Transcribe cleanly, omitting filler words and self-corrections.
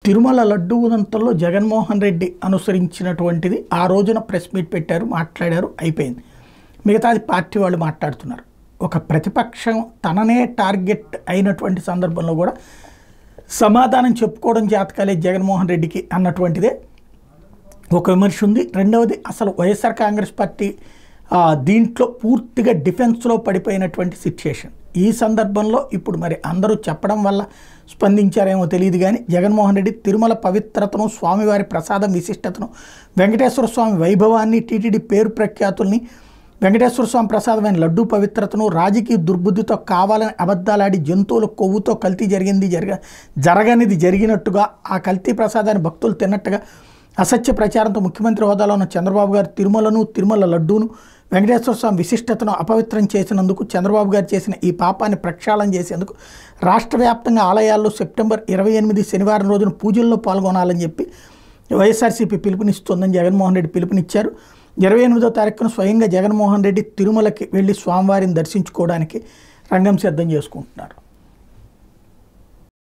తిరుమల లడ్డూ ఉదంతంలో జగన్మోహన్ రెడ్డి అనుసరించినటువంటిది ఆ రోజున press meet పెట్టారు, మాట్లాడారు, అయిపోయింది. మిగతాది పార్టీ వాళ్ళు మాట్లాడుతున్నారు. ఒక ప్రతిపక్షం తననే టార్గెట్ అయినటువంటి సందర్భంలో కూడా సమాధానం చెప్పుకోవడం చేతకాలేదు జగన్మోహన్ రెడ్డికి అన్నటువంటిదే ఒక విమర్శ ఉంది. రెండవది, అసలు వైఎస్ఆర్ కాంగ్రెస్ పార్టీ దీంట్లో పూర్తిగా డిఫెన్స్లో పడిపోయినటువంటి సిచ్యుయేషన్. ఈ సందర్భంలో ఇప్పుడు మరి అందరూ చెప్పడం వల్ల స్పందించారేమో తెలియదు కానీ జగన్మోహన్ రెడ్డి తిరుమల పవిత్రతను, స్వామివారి ప్రసాదం విశిష్టతను, వెంకటేశ్వర స్వామి వైభవాన్ని, టీటీడీ పేరు ప్రఖ్యాతుల్ని, వెంకటేశ్వర స్వామి ప్రసాదమైన లడ్డూ పవిత్రతను, రాజకీయ దుర్బుద్ధితో కావాలని అబద్ధాలాడి జంతువుల కొవ్వుతో కల్తీ జరగనిది జరిగినట్టుగా, ఆ కల్తీ ప్రసాదాన్ని భక్తులు తిన్నట్టుగా అసత్య ప్రచారంతో ముఖ్యమంత్రి హోదాలో ఉన్న చంద్రబాబు గారు తిరుమల లడ్డూను, వెంకటేశ్వర స్వామి విశిష్టతను అపవిత్రం చేసినందుకు, చంద్రబాబు గారు చేసిన ఈ పాపాన్ని ప్రక్షాళన చేసేందుకు రాష్ట్ర వ్యాప్తంగా ఆలయాల్లో సెప్టెంబర్ 28 శనివారం రోజున పూజల్లో పాల్గొనాలని చెప్పి వైఎస్ఆర్సీపీ పిలుపునిస్తోందని జగన్మోహన్ రెడ్డి పిలుపునిచ్చారు. 28వ తారీఖున స్వయంగా జగన్మోహన్ రెడ్డి తిరుమలకి వెళ్ళి స్వామివారిని దర్శించుకోవడానికి రంగం సిద్ధం చేసుకుంటున్నారు.